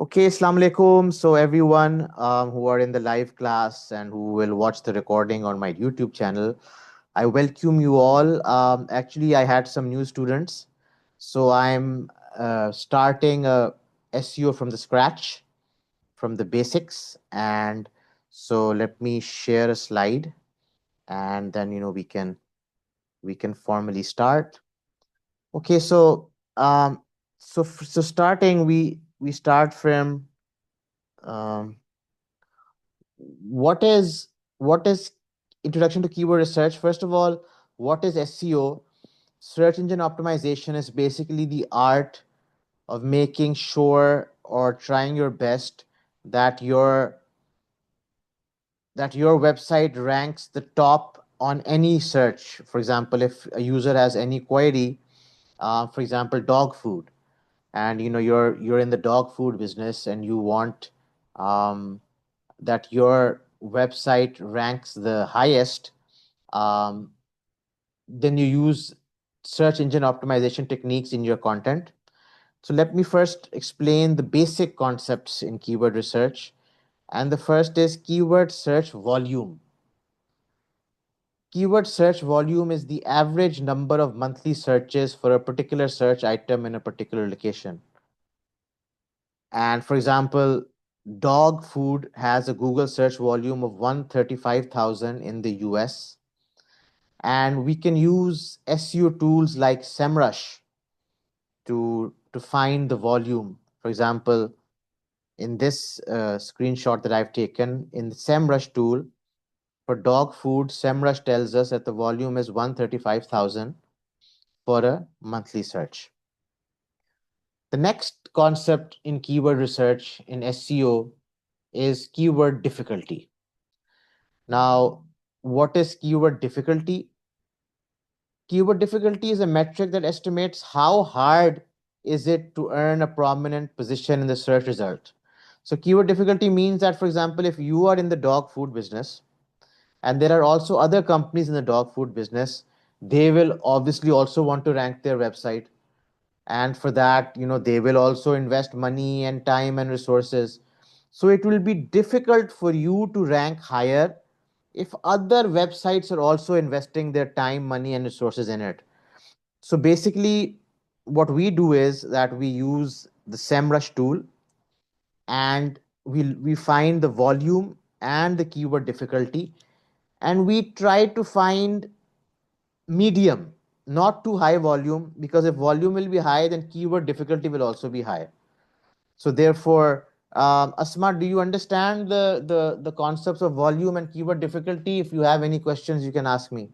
Okay, Assalamu alaikum. So everyone who are in the live class and who will watch the recording on my YouTube channel, I welcome you all. Actually, I had some new students, so I'm starting a SEO from the scratch, from the basics. And so let me share a slide, and then we can formally start. Okay, so starting we start from. Um, what is introduction to keyword research? First of all, what is SEO? Search engine optimization is basically the art of making sure or trying your best that your website ranks the top on any search. For example, if a user has any query, for example, dog food, and you're in the dog food business and you want um, that your website ranks the highest, um, then you use search engine optimization techniques in your content. So let me first explain the basic concepts in keyword research. And the first is keyword search volume. Keyword search volume is the average number of monthly searches for a particular search item in a particular location. And for example, dog food has a Google search volume of 135,000 in the US. And we can use SEO tools like SEMrush to find the volume. For example, in this screenshot that I've taken in the SEMrush tool for dog food, SEMrush tells us that the volume is 135,000 for a monthly search. The next concept in keyword research in SEO is keyword difficulty. Now, what is keyword difficulty? Keyword difficulty is a metric that estimates how hard is it to earn a prominent position in the search result. So keyword difficulty means that, for example, if you are in the dog food business and there are also other companies in the dog food business, they will obviously also want to rank their website. And for that, they will also invest money and time and resources. So it will be difficult for you to rank higher if other websites are also investing their time, money, and resources in it. So basically, what we do is that we use the SEMrush tool and we find the volume and the keyword difficulty, and we try to find medium, not too high volume, because if volume will be high, then keyword difficulty will also be high. So therefore, Asma, do you understand the concepts of volume and keyword difficulty? If you have any questions, you can ask me.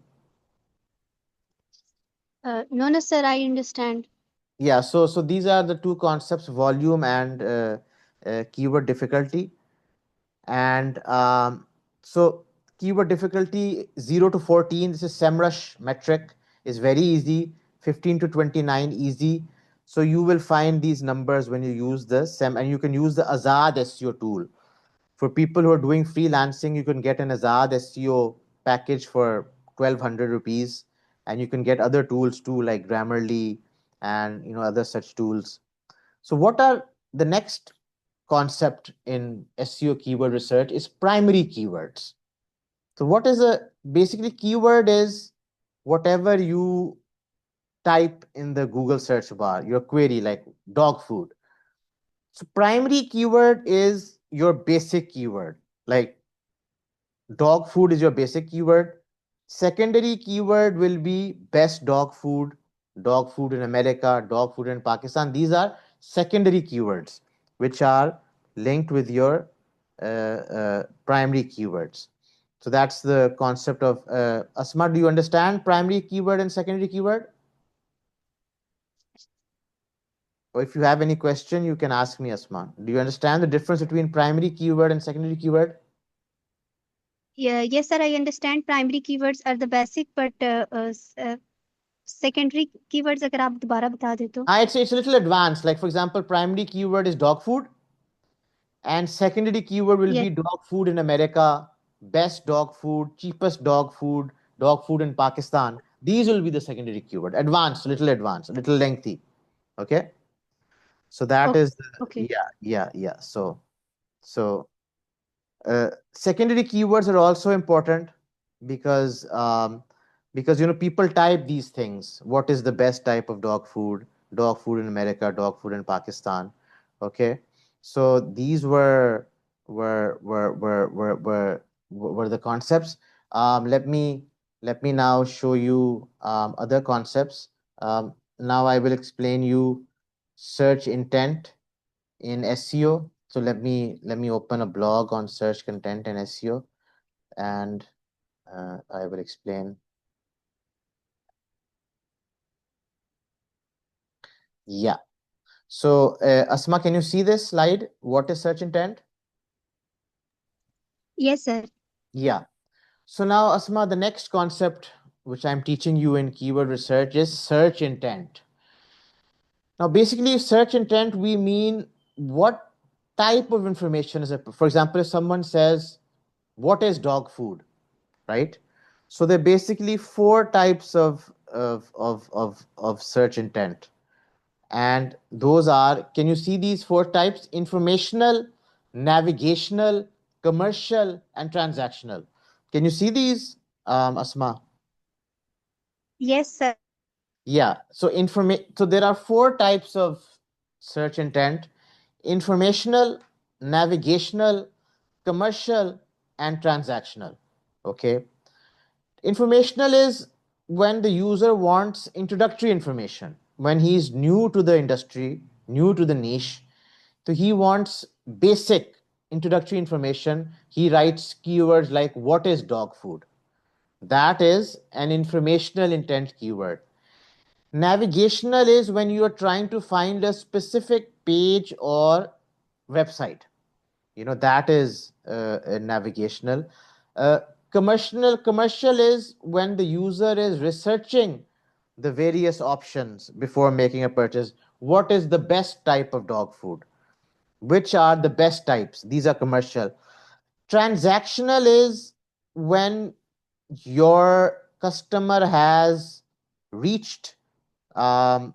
No, no, sir, I understand. Yeah, so these are the two concepts, volume and keyword difficulty. And so keyword difficulty 0 to 14, this is SEMrush metric, is very easy. 15 to 29, easy. So you will find these numbers when you use the SEM, and you can use the Azad SEO tool. For people who are doing freelancing, you can get an Azad SEO package for 1200 rupees, and you can get other tools too, like Grammarly and other such tools. So what are the next concept in SEO keyword research is primary keywords. So what is a basically keyword is whatever you type in the Google search bar, your query like dog food. So primary keyword is your basic keyword. Like dog food is your basic keyword. Secondary keyword will be best dog food in America, dog food in Pakistan. These are secondary keywords which are linked with your primary keywords. So that's the concept of Asma. Do you understand primary keyword and secondary keyword? Or if you have any question, you can ask me, Asma. Do you understand the difference between primary keyword and secondary keyword? Yeah, yes, sir, I understand. Primary keywords are the basic, but secondary keywords, अगर आप दोबारा बता दे तो. It's a little advanced. Like for example, primary keyword is dog food, and secondary keyword will Yes. be dog food in America, best dog food, cheapest dog food in Pakistan. These will be the secondary keyword. Advanced, little lengthy. Okay. So that Okay. is, yeah, yeah, yeah. So secondary keywords are also important because people type these things. What is the best type of dog food? Dog food in America, dog food in Pakistan. Okay, so these were the concepts. Let me now show you other concepts. Now I will explain you search intent in SEO. So let me open a blog on search content and SEO, and I will explain. Yeah. So Asma, can you see this slide? What is search intent? Yes, sir. Yeah. So now, Asma, the next concept which I'm teaching you in keyword research is search intent. Now, basically, search intent, we mean what type of information is it? For example, if someone says, "What is dog food?" Right? So there are basically four types of search intent. And those are, can you see these four types? Informational, navigational, commercial, and transactional. Can you see these, Asma? Yes, sir. Yeah. So there are four types of search intent: informational, navigational, commercial, and transactional. Okay. Informational is when the user wants introductory information, when he's new to the industry, new to the niche. So he wants basic introductory information. He writes keywords like what is dog food? That is an informational intent keyword. Navigational is when you are trying to find a specific page or website. That is navigational. uh, commercial is when the user is researching the various options before making a purchase. What is the best type of dog food? Which are the best types? These are commercial. Transactional is when your customer has reached um,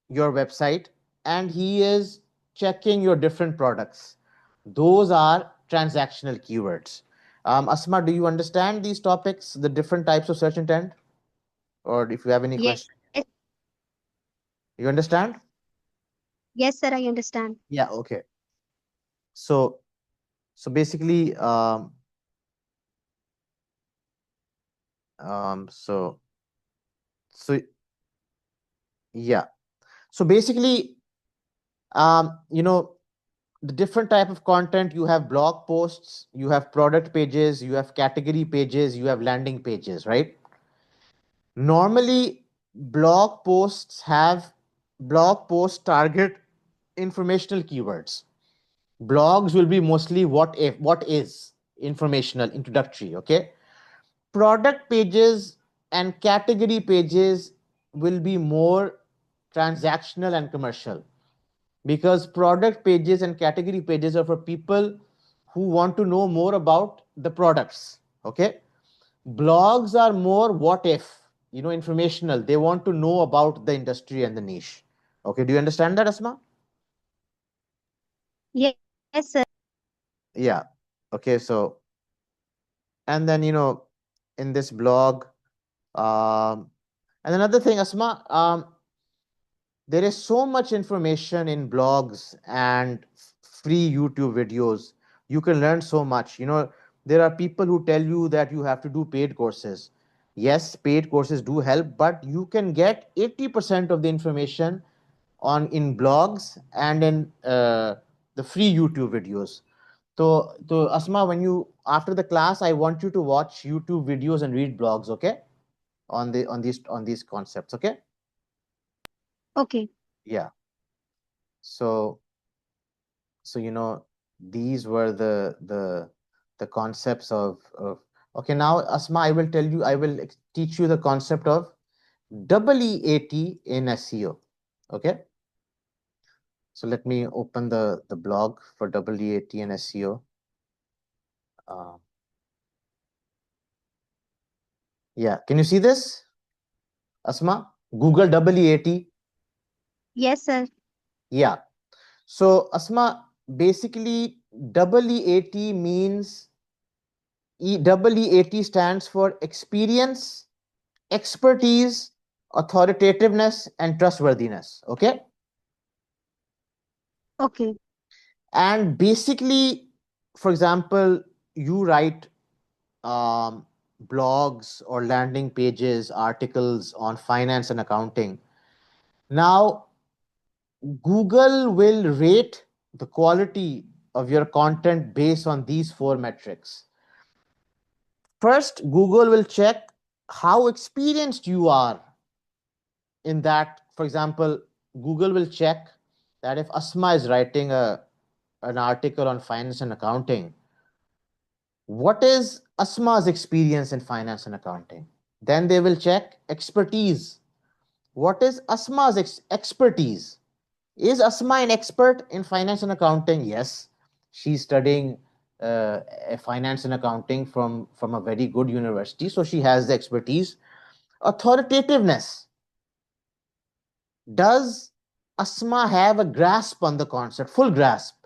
your website and he is checking your different products. Those are transactional keywords. Asma, do you understand these topics, the different types of search intent? Or if you have any Yes. question, you understand? Yes, sir. I understand. Yeah, okay. So basically, so so yeah. So basically, you know, the different type of content, you have blog posts, you have product pages, you have category pages, you have landing pages, right? Normally, blog posts target informational keywords. Blogs will be mostly what is informational, introductory. Okay. Product pages and category pages will be more transactional and commercial, because product pages and category pages are for people who want to know more about the products. Okay. Blogs are more what if, informational. They want to know about the industry and the niche. Okay, do you understand that, Asma? Yes, sir. Yeah. Okay, so, and then, in this blog, um and another thing, Asma, there is so much information in blogs and free YouTube videos. You can learn so much. There are people who tell you that you have to do paid courses. Yes, paid courses do help, but you can get 80% of the information on in blogs and in the free YouTube videos. So Asma, when you after the class, I want you to watch YouTube videos and read blogs. Okay, on these concepts. Okay, Okay. yeah. So these were the concepts of okay. Now, Asma, I will teach you the concept of double EAT in SEO. Okay, so let me open the blog for double EAT in SEO. uh, yeah, can you see this, Asma? Google double EAT. Yes, sir. Yeah. So, Asma, basically, EEAT means EEAT stands for experience, expertise, authoritativeness, and trustworthiness. Okay. Okay. And basically, for example, you write blogs or landing pages, articles on finance and accounting. Now, Google will rate the quality of your content based on these four metrics. First, Google will check how experienced you are in that. For example, Google will check that if Asma is writing an article on finance and accounting, what is Asma's experience in finance and accounting? Then they will check expertise. What is Asma's expertise? Is Asma an expert in finance and accounting? Yes, she's studying finance and accounting from a very good university, so she has the expertise. Authoritativeness. Does Asma have a grasp on the concept, full grasp?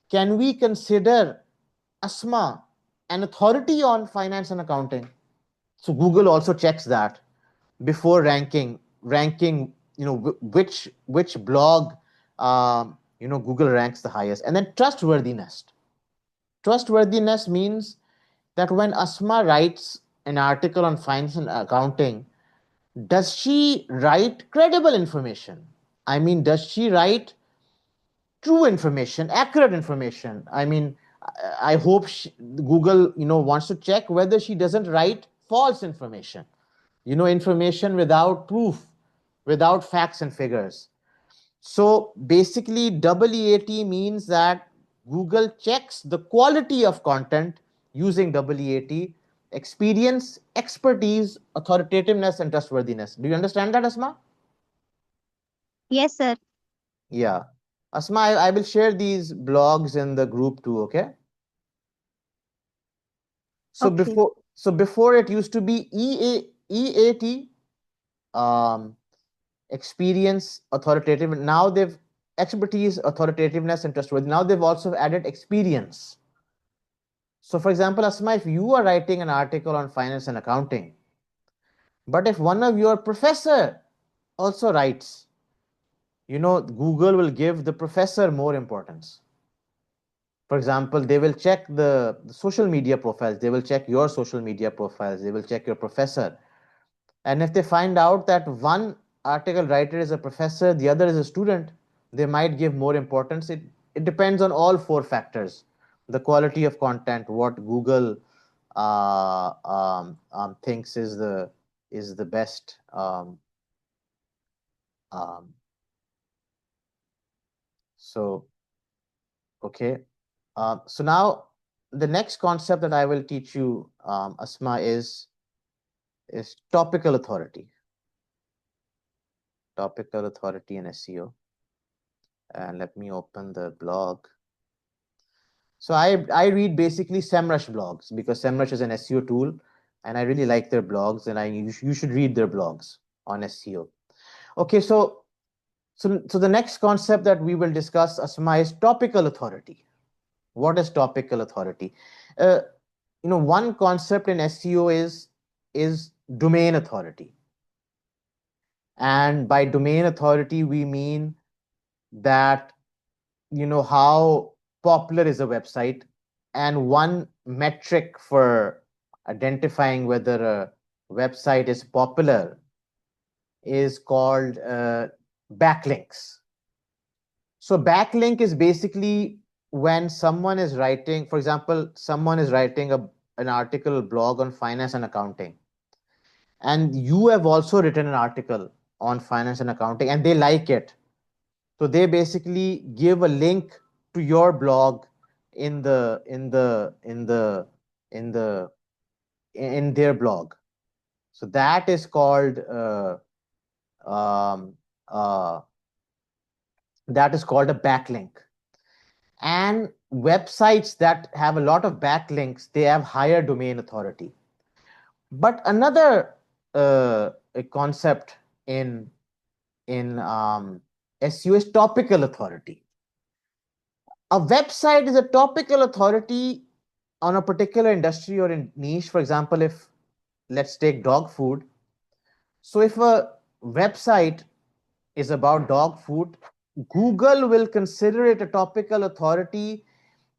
Can we consider Asma an authority on finance and accounting? So Google also checks that before ranking, which blog, Google ranks the highest. And then trustworthiness means that when Asma writes an article on finance and accounting, does she write credible information? I mean, does she write true information, accurate information? I mean, I hope Google, wants to check whether she doesn't write false information, information without proof, without facts and figures. So basically, EEAT means that Google checks the quality of content using EEAT: experience, expertise, authoritativeness, and trustworthiness. Do you understand that, Asma? Yes, sir. Yeah. Asma, I will share these blogs in the group too, okay? So Okay. before it used to be EAT, um, experience, authoritative. Now they've expertise, authoritativeness, and trustworthy. Now they've also added experience. So, for example, Asma, if you are writing an article on finance and accounting, but if one of your professor also writes, Google will give the professor more importance. For example, they will check the social media profiles, they will check your social media profiles, they will check your professor. And if they find out that one article writer is a professor, the other is a student, they might give more importance. It depends on all four factors: the quality of content, what Google thinks is the best. Um, so okay. So now the next concept that I will teach you, Asma, is topical authority in SEO. And let me open the blog. So I read basically SEMrush blogs because SEMrush is an SEO tool, and I really like their blogs, and you should read their blogs on SEO. Okay, so the next concept that we will discuss, Asma, is topical authority. What is topical authority? Uh, one concept in SEO is domain authority, and by domain authority we mean that how popular is a website, and one metric for identifying whether a website is popular is called backlinks. So backlink is basically when someone is writing, for example, someone is writing an article, blog on finance and accounting, and you have also written an article on finance and accounting, and they like it. So they basically give a link to your blog in the in the in their blog. So that is called um, uh, a backlink. And websites that have a lot of backlinks, they have higher domain authority. But another a concept in SEO is topical authority. A website is a topical authority on a particular industry or in niche. For example, if let's take dog food. So if a website is about dog food, Google will consider it a topical authority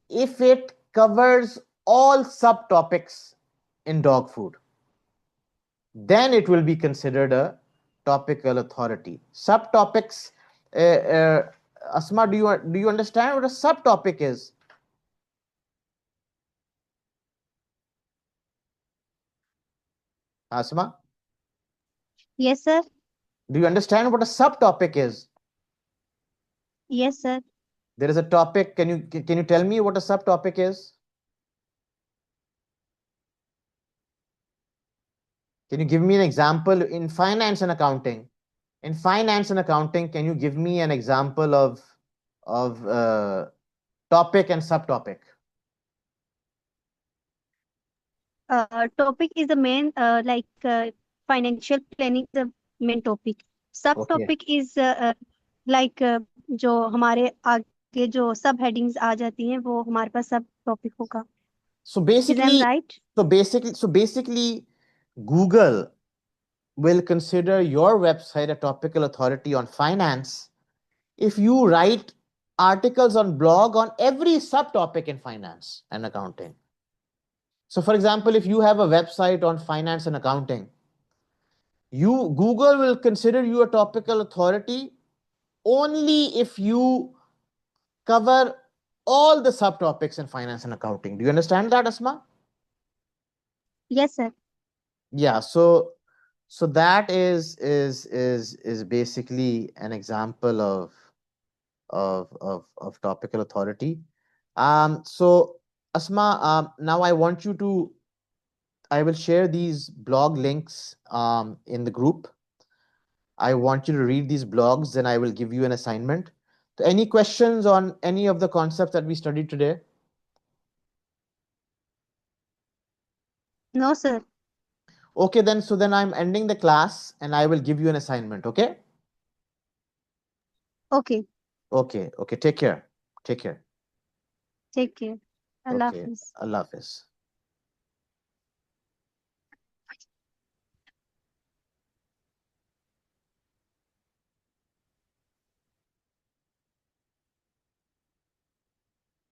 if it covers all subtopics in dog food. Then it will be considered a topical authority. Subtopics, Asma, do you understand what a subtopic is? Asma, Yes, sir. do you understand what a subtopic is? Yes, sir. There is a topic. Can you tell me what a subtopic is? Can you give me an example in finance and accounting? In finance and accounting, can you give me an example of topic and subtopic? Topic is the main, financial planning is the main topic. Okay. Subtopic is like जो हमारे आगे जो सब headings आ जाती हैं वो हमारे पास सब टॉपिक होगा. So Is I'm basically, right? so basically, Google will consider your website a topical authority on finance if you write articles on blog on every subtopic in finance and accounting. So, for example, if you have a website on finance and accounting, Google will consider you a topical authority only if you cover all the subtopics in finance and accounting. Do you understand that, Asma? Yes, sir. Yeah. So that is basically an example of topical authority. So Asma, now I will share these blog links in the group. I want you to read these blogs, then I will give you an assignment. So any questions on any of the concepts that we studied today? No, sir. Okay, then I'm ending the class and I will give you an assignment. Okay? Okay. Okay, okay. Take care. Take care. Take care. Allah Okay. Hafiz. Allah Hafiz.